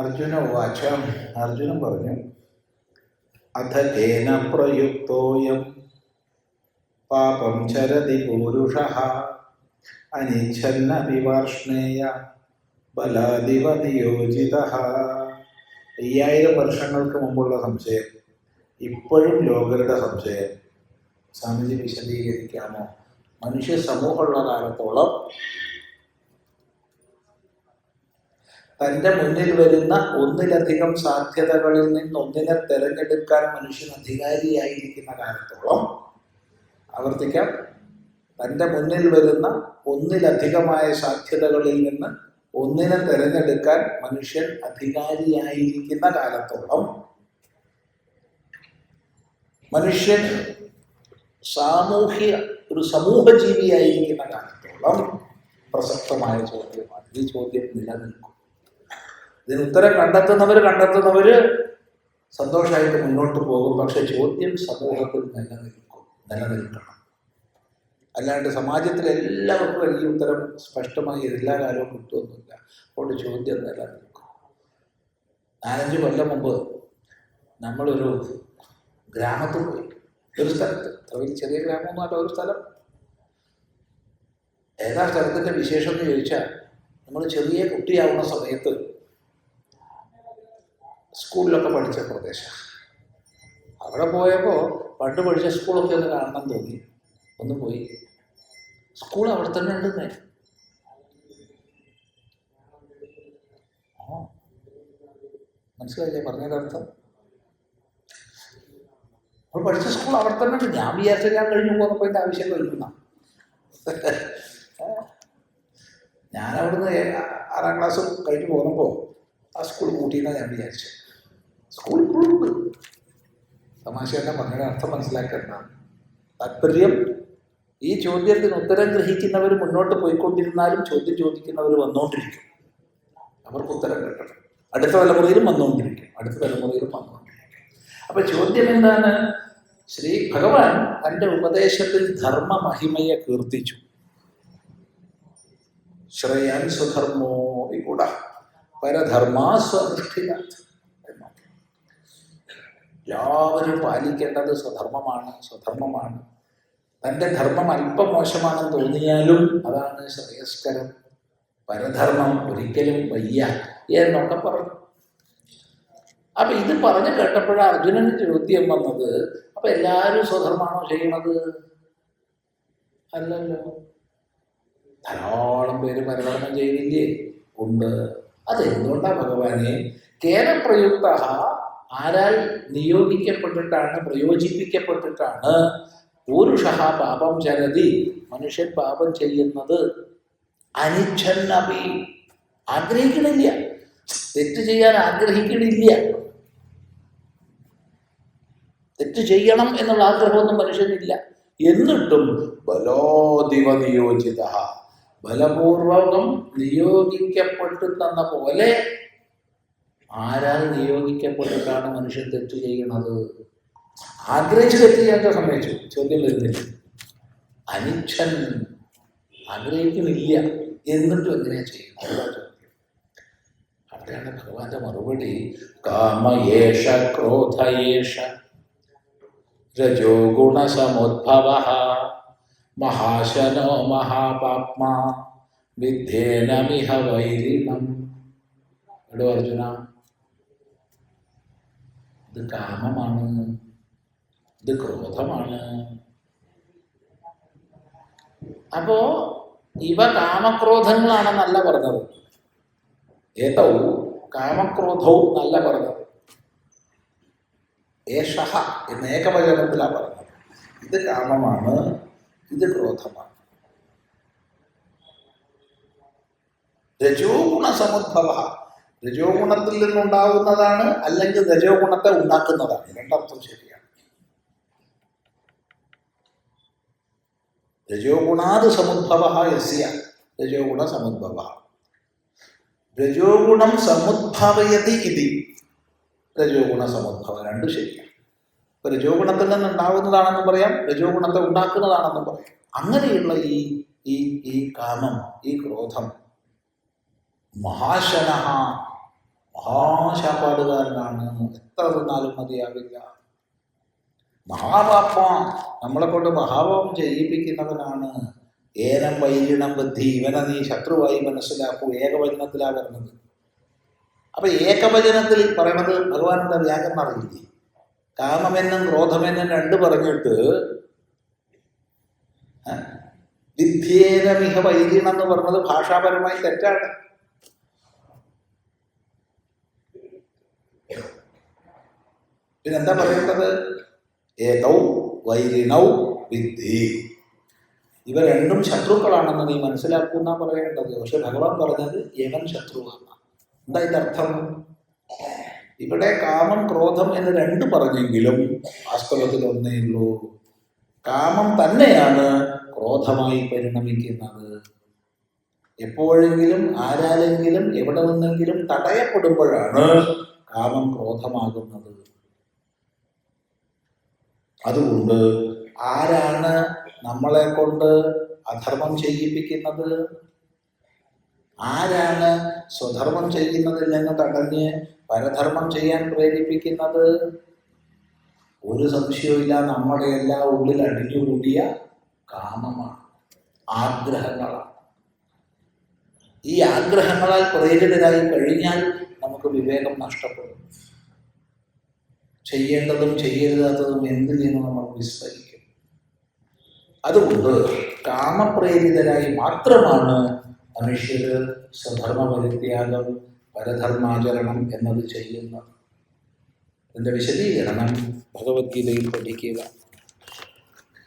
അർജുന ഉവാച. അർജുനൻ പറഞ്ഞു, അഥ കേന പ്രയുക്തോയം പാപം ചരതി പൂരുഷഃ അനിച്ഛന്നപി വാർഷ്ണേയ ബലാദിവ നിയോജിതഃ. 5000 വർഷങ്ങൾക്ക് മുമ്പുള്ള സംശയം ഇപ്പോഴും ലോകരുടെ സംശയം സ്വാമിജി വിശദീകരിക്കാമോ? മനുഷ്യ സമൂഹമുള്ള കാലത്തോളം തൻ്റെ മുന്നിൽ വരുന്ന ഒന്നിലധികം സാധ്യതകളിൽ നിന്നൊന്നിനെ തിരഞ്ഞെടുക്കാൻ മനുഷ്യൻ അധികാരിയായിരിക്കുന്ന കാലത്തോളം, ആവർത്തിക്കാം, തൻ്റെ മുന്നിൽ വരുന്ന ഒന്നിലധികമായ സാധ്യതകളിൽ നിന്ന് ഒന്നിനെ തിരഞ്ഞെടുക്കാൻ മനുഷ്യൻ അധികാരിയായിരിക്കുന്ന കാലത്തോളം, മനുഷ്യൻ ഒരു സമൂഹജീവിയായിരിക്കുന്ന കാലത്തോളം പ്രസക്തമായ ചോദ്യമാണ്. ഈ ചോദ്യം നിലനിൽക്കും. ഇതിന് ഉത്തരം കണ്ടെത്തുന്നവർ സന്തോഷമായിട്ട് മുന്നോട്ട് പോകും. പക്ഷെ ചോദ്യം സമൂഹത്തിൽ നിലനിൽക്കണം. അല്ലാണ്ട് സമാജത്തിൽ എല്ലാവർക്കും ഈ ഉത്തരം സ്പഷ്ടമായി എല്ലാ കാലവും കിട്ടുമൊന്നുമില്ല. അതുകൊണ്ട് ചോദ്യം നിലനിൽക്കും. 4-5 കൊല്ലം മുമ്പ് നമ്മളൊരു ഗ്രാമത്തിൽ പോയി, ഒരു സ്ഥലത്ത്, അത്ര ചെറിയ ഗ്രാമമൊന്നുമല്ല, ഒരു സ്ഥലം. ഏതാ സ്ഥലത്തിൻ്റെ വിശേഷം എന്ന് ചോദിച്ചാൽ, നമ്മൾ ചെറിയ കുട്ടിയാവുന്ന സമയത്ത് സ്കൂളിലൊക്കെ പഠിച്ച പ്രദേശം. അവിടെ പോയപ്പോൾ പണ്ട് പഠിച്ച സ്കൂളൊക്കെ ഒന്ന് കാണണം തോന്നി. ഒന്ന് പോയി. സ്കൂൾ അവിടെ തന്നെ ഉണ്ടെന്നേ. മനസ്സിലായില്ലേ പറഞ്ഞതിനർത്ഥം? അപ്പോൾ പഠിച്ച സ്കൂൾ അവിടെ തന്നെ ഉണ്ട്. ഞാൻ വിചാരിച്ച ഞാൻ കഴിഞ്ഞു പോകുന്നപ്പോൾ അതിൻ്റെ ആവശ്യം കഴിഞ്ഞ. ഞാൻ അവിടുന്ന് 6ാം ക്ലാസ് കഴിഞ്ഞ് പോകുമ്പോൾ ആ സ്കൂൾ കൂട്ടിയെന്നാണ് ഞാൻ വിചാരിച്ചു. സ്കൂൾ ഇപ്പോഴുണ്ട്. തമാശ തന്നെ പറഞ്ഞതിന് അർത്ഥം മനസ്സിലാക്കേണ്ട. താല്പര്യം, ഈ ചോദ്യത്തിന് ഉത്തരം ഗ്രഹിക്കുന്നവർ മുന്നോട്ട് പോയിക്കൊണ്ടിരുന്നാലും ചോദ്യം ചോദിക്കുന്നവർ വന്നുകൊണ്ടിരിക്കും. അവർക്ക് ഉത്തരം കിട്ടണം. അടുത്ത തലമുറയിലും വന്നുകൊണ്ടിരിക്കും. അപ്പൊ ചോദ്യം എന്താണ്? ശ്രീ ഭഗവാൻ തൻ്റെ ഉപദേശത്തിൽ ധർമ്മ മഹിമയെ കീർത്തിച്ചു. ശ്രേയാൻ സ്വധർമ്മോ വിഗുണ പരധർമാസ്വനുഷ്ഠിതാത്. എല്ലാവരും പാലിക്കേണ്ടത് സ്വധർമ്മമാണ്. തൻ്റെ ധർമ്മം അല്പം മോശമാണെന്ന് തോന്നിയാലും അതാണ് ശ്രേയസ്കരം. പരധർമ്മം ഒരിക്കലും വയ്യ എന്നൊക്കെ പറഞ്ഞു. അപ്പൊ ഇത് പറഞ്ഞു കേട്ടപ്പോഴാണ് അർജുനന് ചോദ്യം വന്നത്, അപ്പൊ എല്ലാവരും സ്വധർമ്മമാണോ ചെയ്യണത്? അല്ലല്ലോ. ധാരാളം പേര് പരധർമ്മം ചെയ്യുന്നില്ലേ? ഉണ്ട്. അതെന്തുകൊണ്ടാണ് ഭഗവാനെ? കേന പ്രയുക്ത, ആരാൽ നിയോഗിക്കപ്പെട്ടിട്ടാണ്, പ്രയോജിപ്പിക്കപ്പെട്ടിട്ടാണ് പൂരുഷ പാപം ചരതി, മനുഷ്യൻ പാപം ചെയ്യുന്നത്? അനിച്ഛന്നപി, ആഗ്രഹിക്കണില്ല, തെറ്റ് ചെയ്യാൻ ആഗ്രഹിക്കണില്ല. തെറ്റ് ചെയ്യണം എന്നുള്ള ആഗ്രഹമൊന്നും മനുഷ്യനില്ല. എന്നിട്ടും ബലോദിവ നിയോജിത, ബലപൂർവകം നിയോഗിക്കപ്പെട്ടു തന്ന പോലെ ആരാൽ നിയോഗിക്കപ്പെട്ടിട്ടാണ് മനുഷ്യൻ തെറ്റ് ചെയ്യണത്? ആഗ്രഹിച്ച് തെറ്റ് ചെയ്യാൻ സമ്മതിച്ചു, ചോദ്യം വരുന്നില്ല. അനിച്ഛൻ, ആഗ്രഹിക്കുന്നില്ല, എന്നിട്ടും എങ്ങനെയാ ചെയ്യുന്നത്? അവിടെയാണ് ഭഗവാന്റെ മറുപടി. കാമയേഷ ക്രോധയേഷ രജോ ഗുണസമുദ്ഭവഃ മഹാശനോ മഹാപാപ്മാ വിദ്യേനമിഹ വൈരിണം. എടോ അർജുന, ഇത് കാമമാണ്, ഇത് ക്രോധമാണ്. അപ്പോ ഇവ കാമക്രോധങ്ങളാണെന്നല്ല പറഞ്ഞത്. ഏതൗ കാമക്രോധവും നല്ല പറഞ്ഞത്. ഏഷഹ എന്ന് ഏകവചനത്തിലാണ് പറഞ്ഞത്. ഇത് കാമമാണ്, ഇത് ക്രോധമാണ്. രജോ ഗുണസമുദ്ഭവ, രജോ ഗുണത്തിൽ നിന്നുണ്ടാകുന്നതാണ്, അല്ലെങ്കിൽ രജോ ഗുണത്തെ ഉണ്ടാക്കുന്നതാണ്. രണ്ടർത്ഥം ശരിയാണ്. രജോ ഗുണാത് സമുദ്ഭവ യസ്യ, രജോ ഗുണ സമുദ്ഭവ. രജോ ഗുണം സമുദ്ഭവയതി ഇതി, രജോ ഗുണ സമുദ്ഭവ. രണ്ടും ശരിയാണ്. ഇപ്പൊ രജോ ഗുണത്തിൽ നിന്നുണ്ടാകുന്നതാണെന്നും പറയാം, രജോ ഗുണത്തെ ഉണ്ടാക്കുന്നതാണെന്നും പറയാം. അങ്ങനെയുള്ള ഈ കാമം, ഈ ക്രോധം മഹാശനഃ, മഹാശാപാടുകാരനാണ്. എത്ര തിന്നാലും മതിയാവില്ല. മഹാപാപ്പ, നമ്മളെ കൊണ്ട് മഹാപാപം ചെയ്യിപ്പിക്കുന്നവനാണ്. ഏനം വൈരിണം ബുദ്ധി, ഇവനെ നീ ശത്രുവായി മനസ്സിലാക്കൂ. ഏകവചനത്തിലാ പറഞ്ഞത്. അപ്പൊ ഏകവചനത്തിൽ പറയണത് ഭഗവാന്റെ വ്യാകരണം അറിയില്ലേ? കാമമെന്നും ക്രോധമെന്നും രണ്ട് പറഞ്ഞിട്ട് വിദ്യേനമിഹ വൈരിണം എന്ന് പറഞ്ഞത് ഭാഷാപരമായി തെറ്റാണ്. പിന്നെന്താ പറയേണ്ടത്? ഏതൗ വൈരിണൗ വിദ്ധി, ഇവ രണ്ടും ശത്രുക്കളാണെന്ന് നീ മനസ്സിലാക്കുന്ന പറയേണ്ടത്. പക്ഷെ ഭഗവാൻ പറഞ്ഞത് യവൻ ശത്രുവാണ്. എന്താ ഇതിനർത്ഥം? ഇവിടെ കാമം ക്രോധം എന്ന് രണ്ട് പറഞ്ഞെങ്കിലും വാസ്തവത്തിൽ ഒന്നേ ഉള്ളൂ. കാമം തന്നെയാണ് ക്രോധമായി പരിണമിക്കുന്നത്. എപ്പോഴെങ്കിലും ആരാലെങ്കിലും എവിടെ നിന്നെങ്കിലും തടയപ്പെടുമ്പോഴാണ് കാമം ക്രോധമാകുന്നത്. അതുകൊണ്ട് ആരാണ് നമ്മളെ കൊണ്ട് അധർമ്മം ചെയ്യിപ്പിക്കുന്നത്? ആരാണ് സ്വധർമ്മം ചെയ്യുന്നതിൽ നിന്ന് തടഞ്ഞ് പരധർമ്മം ചെയ്യാൻ പ്രേരിപ്പിക്കുന്നത്? ഒരു സംശയവുമില്ല, നമ്മുടെ എല്ലാ ഉള്ളിൽ അടിഞ്ഞുകൂടിയ കാമമാണ്, ആഗ്രഹങ്ങളാണ്. ഈ ആഗ്രഹങ്ങളാൽ പ്രേരിതരായി കഴിഞ്ഞാൽ നമുക്ക് വിവേകം നഷ്ടപ്പെടും. ചെയ്യേണ്ടതും ചെയ്യരുതാത്തതും എന്തിനെന്ന് നമ്മൾ വിസ്മരിക്കും. അതുകൊണ്ട് കാമപ്രേരിതരായി മാത്രമാണ് മനുഷ്യർ സ്വധർമ്മ പരിത്യാഗം, പരധർമാചരണം എന്നത് ചെയ്യുന്നത്. ഇതിൻ്റെ വിശദീകരണം ഭഗവത്ഗീതയിൽ പഠിക്കുക.